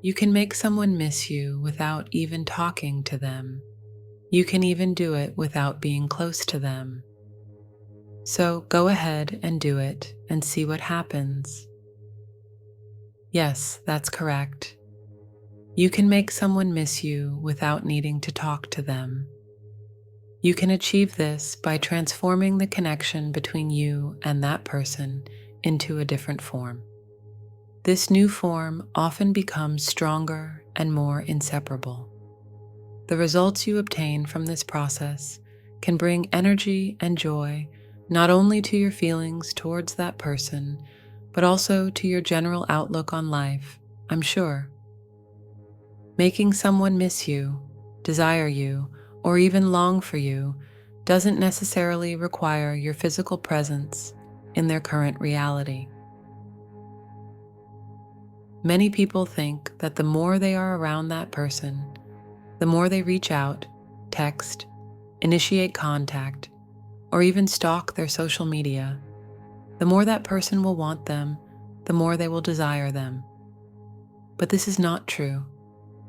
You can make someone miss you without even talking to them. You can even do it without being close to them. So go ahead and do it and see what happens. Yes, that's correct. You can make someone miss you without needing to talk to them. You can achieve this by transforming the connection between you and that person into a different form. This new form often becomes stronger and more inseparable. The results you obtain from this process can bring energy and joy not only to your feelings towards that person, but also to your general outlook on life, I'm sure. Making someone miss you, desire you, or even long for you doesn't necessarily require your physical presence in their current reality. Many people think that the more they are around that person, the more they reach out, text, initiate contact, or even stalk their social media, the more that person will want them, the more they will desire them. But this is not true.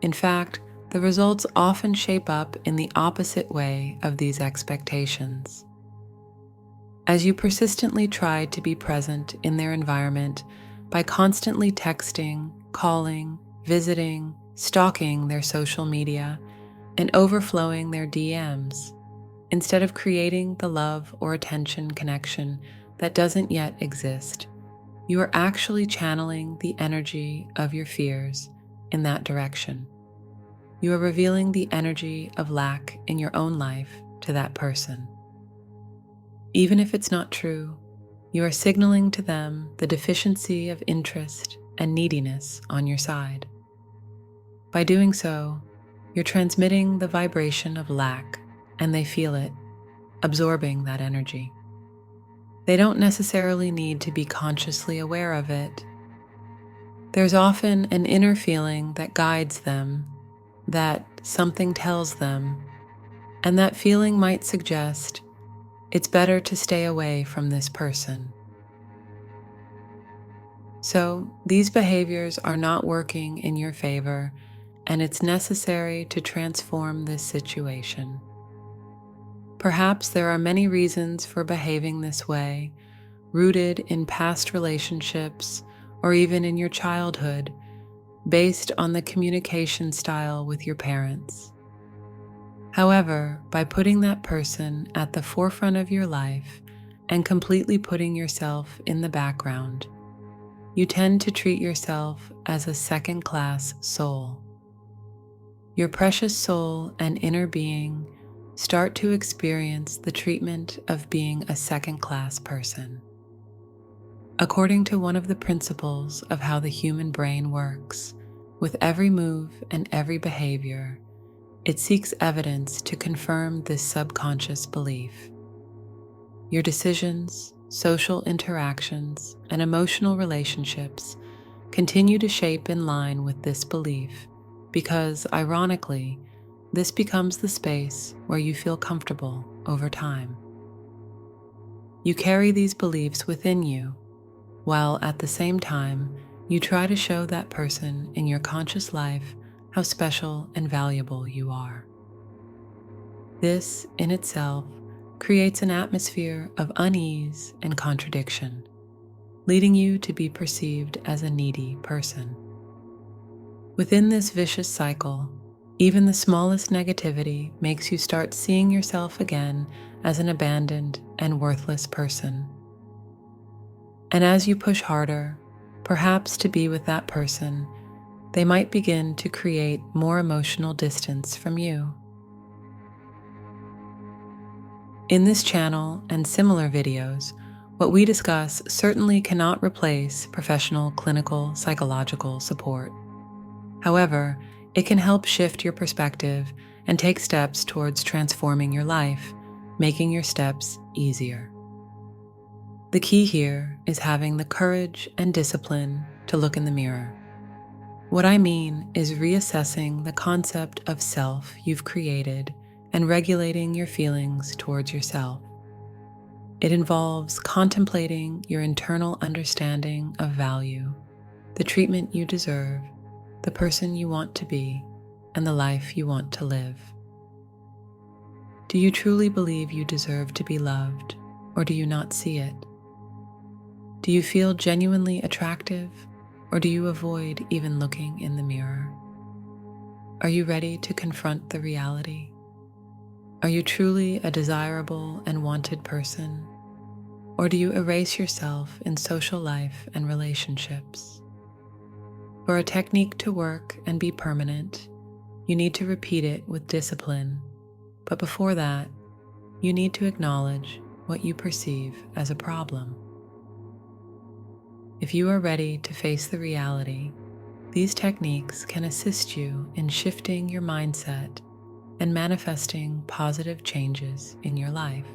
In fact, the results often shape up in the opposite way of these expectations. As you persistently try to be present in their environment by constantly texting, calling, visiting, stalking their social media, and overflowing their DMs, instead of creating the love or attention connection that doesn't yet exist, you are actually channeling the energy of your fears in that direction. You are revealing the energy of lack in your own life to that person. Even if it's not true, you are signaling to them the deficiency of interest and neediness on your side. By doing so, you're transmitting the vibration of lack, and they feel it, absorbing that energy. They don't necessarily need to be consciously aware of it. There's often an inner feeling that guides them, that something tells them, and that feeling might suggest it's better to stay away from this person. So these behaviors are not working in your favor, and it's necessary to transform this situation. Perhaps there are many reasons for behaving this way, rooted in past relationships or even in your childhood, based on the communication style with your parents. However, by putting that person at the forefront of your life and completely putting yourself in the background, you tend to treat yourself as a second-class soul. Your precious soul and inner being start to experience the treatment of being a second-class person. According to one of the principles of how the human brain works, with every move and every behavior, it seeks evidence to confirm this subconscious belief. Your decisions, social interactions, and emotional relationships continue to shape in line with this belief because, ironically, this becomes the space where you feel comfortable over time. You carry these beliefs within you, while at the same time, you try to show that person in your conscious life how special and valuable you are. This, in itself, creates an atmosphere of unease and contradiction, leading you to be perceived as a needy person. Within this vicious cycle, even the smallest negativity makes you start seeing yourself again as an abandoned and worthless person. And as you push harder, perhaps to be with that person, they might begin to create more emotional distance from you. In this channel and similar videos, what we discuss certainly cannot replace professional clinical psychological support. However, it can help shift your perspective and take steps towards transforming your life, making your steps easier. The key here is having the courage and discipline to look in the mirror. What I mean is reassessing the concept of self you've created and regulating your feelings towards yourself. It involves contemplating your internal understanding of value, the treatment you deserve, the person you want to be, and the life you want to live. Do you truly believe you deserve to be loved, or do you not see it? Do you feel genuinely attractive, or do you avoid even looking in the mirror? Are you ready to confront the reality? Are you truly a desirable and wanted person, or do you erase yourself in social life and relationships? For a technique to work and be permanent, you need to repeat it with discipline, but before that, you need to acknowledge what you perceive as a problem. If you are ready to face the reality, these techniques can assist you in shifting your mindset and manifesting positive changes in your life.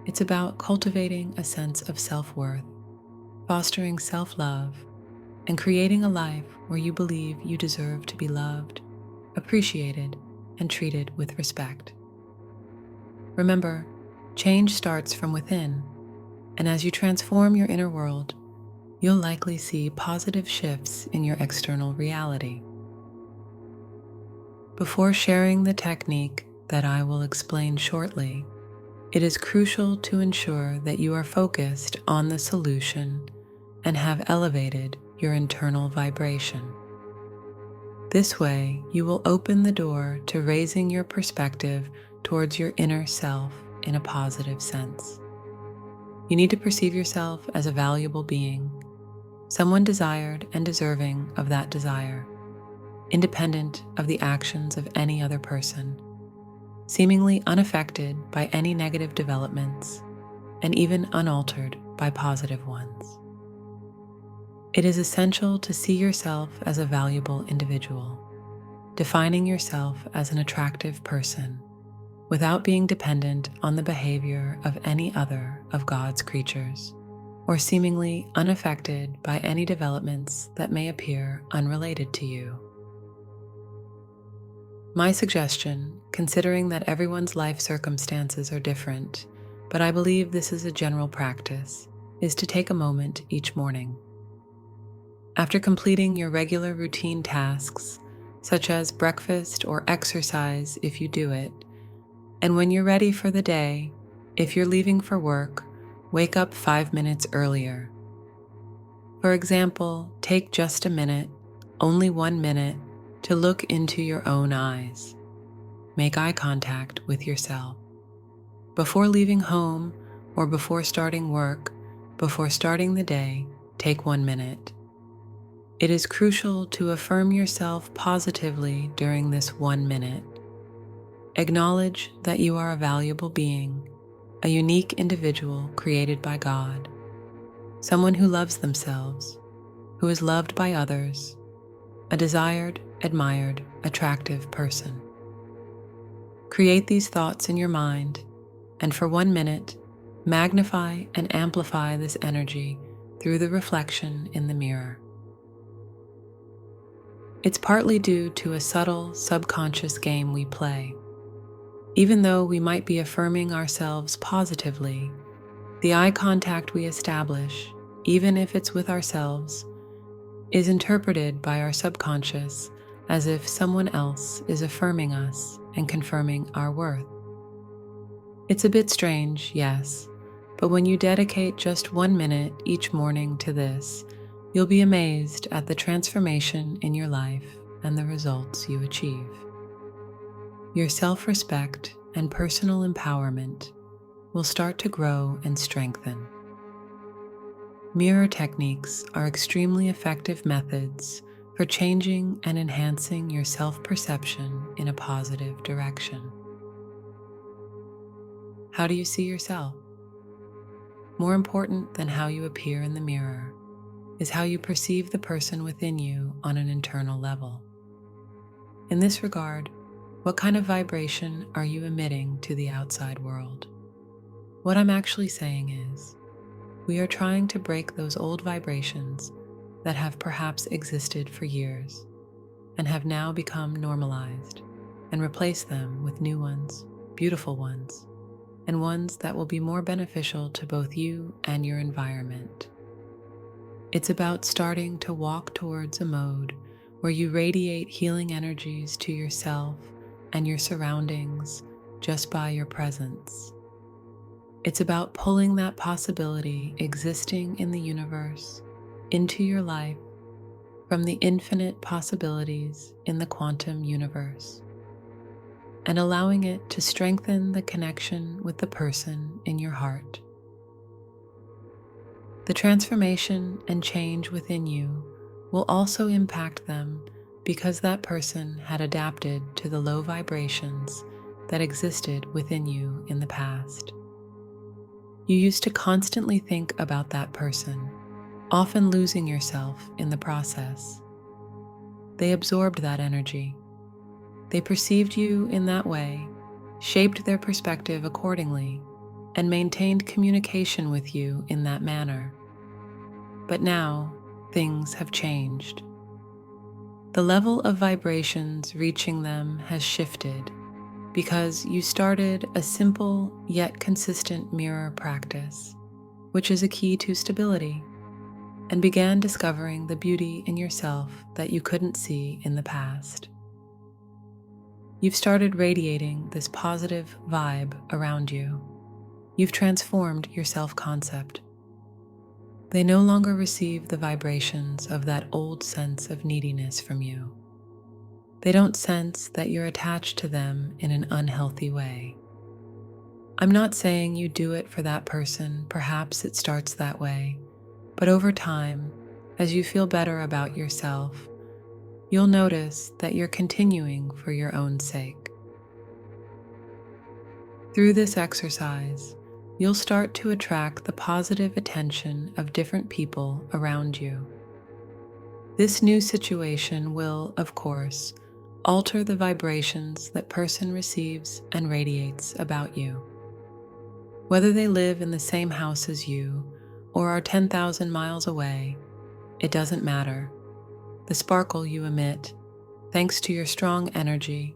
It's about cultivating a sense of self-worth, fostering self-love, and creating a life where you believe you deserve to be loved, appreciated, and treated with respect. Remember, change starts from within, and as you transform your inner world, you'll likely see positive shifts in your external reality. Before sharing the technique that I will explain shortly, it is crucial to ensure that you are focused on the solution and have elevated your internal vibration. This way, you will open the door to raising your perspective towards your inner self in a positive sense. You need to perceive yourself as a valuable being, someone desired and deserving of that desire, independent of the actions of any other person, seemingly unaffected by any negative developments, and even unaltered by positive ones. It is essential to see yourself as a valuable individual, defining yourself as an attractive person, without being dependent on the behavior of any other of God's creatures, or seemingly unaffected by any developments that may appear unrelated to you. My suggestion, considering that everyone's life circumstances are different, but I believe this is a general practice, is to take a moment each morning. After completing your regular routine tasks, such as breakfast or exercise if you do it, and when you're ready for the day, if you're leaving for work, wake up 5 minutes earlier. For example, take just a minute, only 1 minute, to look into your own eyes. Make eye contact with yourself. Before leaving home or before starting work, before starting the day, take 1 minute. It is crucial to affirm yourself positively during this 1 minute. Acknowledge that you are a valuable being, a unique individual created by God, someone who loves themselves, who is loved by others, a desired, admired, attractive person. Create these thoughts in your mind, and for 1 minute, magnify and amplify this energy through the reflection in the mirror. It's partly due to a subtle, subconscious game we play. Even though we might be affirming ourselves positively, the eye contact we establish, even if it's with ourselves, is interpreted by our subconscious as if someone else is affirming us and confirming our worth. It's a bit strange, yes, but when you dedicate just 1 minute each morning to this, you'll be amazed at the transformation in your life and the results you achieve. Your self-respect and personal empowerment will start to grow and strengthen. Mirror techniques are extremely effective methods for changing and enhancing your self-perception in a positive direction. How do you see yourself? More important than how you appear in the mirror is how you perceive the person within you on an internal level. In this regard, what kind of vibration are you emitting to the outside world? What I'm actually saying is, we are trying to break those old vibrations that have perhaps existed for years and have now become normalized, and replace them with new ones, beautiful ones, and ones that will be more beneficial to both you and your environment. It's about starting to walk towards a mode where you radiate healing energies to yourself and your surroundings just by your presence. It's about pulling that possibility existing in the universe into your life from the infinite possibilities in the quantum universe, and allowing it to strengthen the connection with the person in your heart. The transformation and change within you will also impact them because that person had adapted to the low vibrations that existed within you in the past. You used to constantly think about that person, often losing yourself in the process. They absorbed that energy. They perceived you in that way, shaped their perspective accordingly, and maintained communication with you in that manner. But now, things have changed. The level of vibrations reaching them has shifted because you started a simple yet consistent mirror practice, which is a key to stability, and began discovering the beauty in yourself that you couldn't see in the past. You've started radiating this positive vibe around you. You've transformed your self-concept. They no longer receive the vibrations of that old sense of neediness from you. They don't sense that you're attached to them in an unhealthy way. I'm not saying you do it for that person, perhaps it starts that way, but over time, as you feel better about yourself, you'll notice that you're continuing for your own sake. Through this exercise, you'll start to attract the positive attention of different people around you. This new situation will, of course, alter the vibrations that person receives and radiates about you. Whether they live in the same house as you or are 10,000 miles away, it doesn't matter. The sparkle you emit, thanks to your strong energy,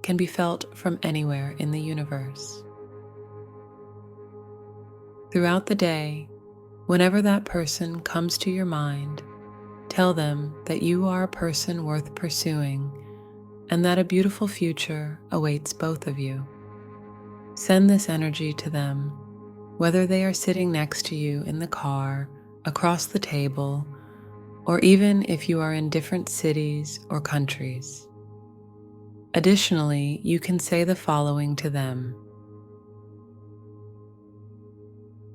can be felt from anywhere in the universe. Throughout the day, whenever that person comes to your mind, tell them that you are a person worth pursuing and that a beautiful future awaits both of you. Send this energy to them, whether they are sitting next to you in the car, across the table, or even if you are in different cities or countries. Additionally, you can say the following to them.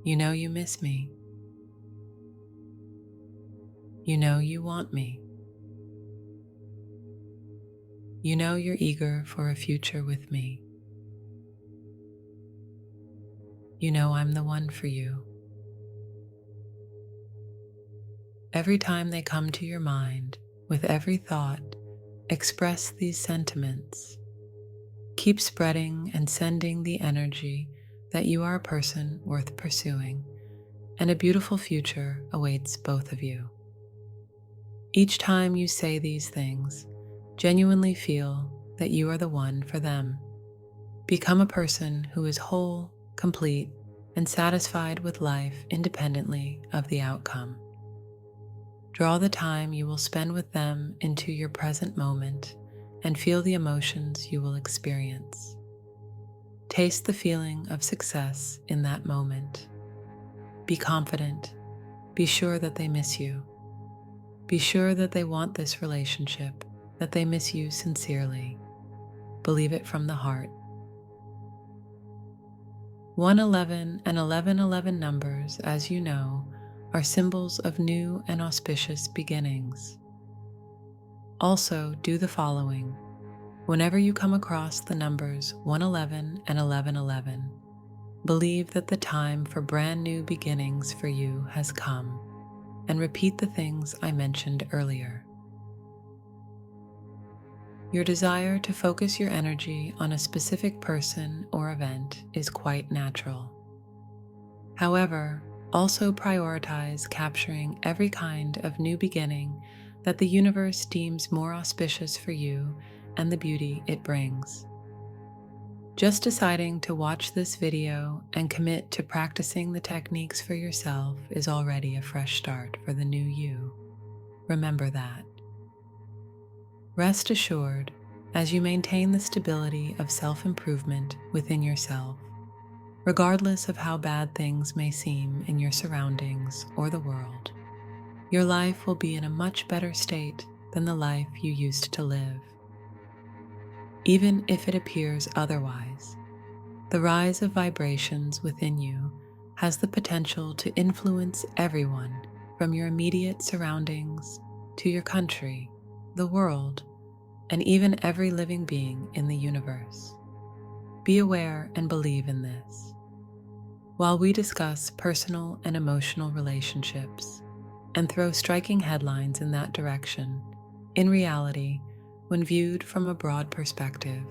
You know you miss me. You know you want me. You know you're eager for a future with me. You know I'm the one for you. Every time they come to your mind, with every thought, express these sentiments. Keep spreading and sending the energy that you are a person worth pursuing, and a beautiful future awaits both of you. Each time you say these things, genuinely feel that you are the one for them. Become a person who is whole, complete, and satisfied with life independently of the outcome. Draw the time you will spend with them into your present moment and feel the emotions you will experience. Taste the feeling of success in that moment. Be confident. Be sure that they miss you. Be sure that they want this relationship, that they miss you sincerely. Believe it from the heart. 111 and 1111 numbers, as you know, are symbols of new and auspicious beginnings. Also, do the following. Whenever you come across the numbers 111 and 1111, believe that the time for brand new beginnings for you has come, and repeat the things I mentioned earlier. Your desire to focus your energy on a specific person or event is quite natural. However, also prioritize capturing every kind of new beginning that the universe deems more auspicious for you and the beauty it brings. Just deciding to watch this video and commit to practicing the techniques for yourself is already a fresh start for the new you. Remember that. Rest assured, as you maintain the stability of self-improvement within yourself, regardless of how bad things may seem in your surroundings or the world, your life will be in a much better state than the life you used to live. Even if it appears otherwise, the rise of vibrations within you has the potential to influence everyone from your immediate surroundings to your country, the world, and even every living being in the universe. Be aware and believe in this. While we discuss personal and emotional relationships and throw striking headlines in that direction, in reality, when viewed from a broad perspective,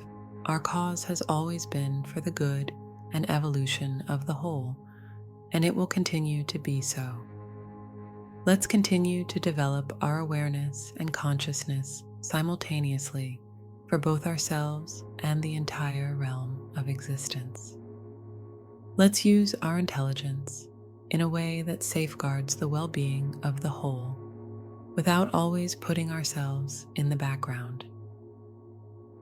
our cause has always been for the good and evolution of the whole, and it will continue to be so. Let's continue to develop our awareness and consciousness simultaneously for both ourselves and the entire realm of existence. Let's use our intelligence in a way that safeguards the well-being of the whole, without always putting ourselves in the background.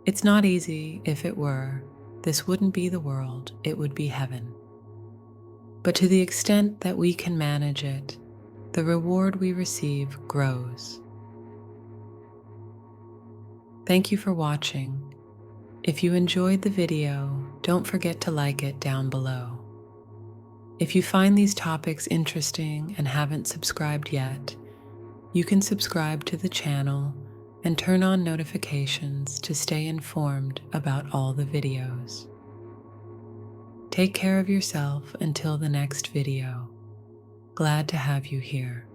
It's not easy. If it were, this wouldn't be the world, it would be heaven. But to the extent that we can manage it, the reward we receive grows. Thank you for watching. If you enjoyed the video, don't forget to like it down below. If you find these topics interesting and haven't subscribed yet, you can subscribe to the channel and turn on notifications to stay informed about all the videos. Take care of yourself until the next video. Glad to have you here.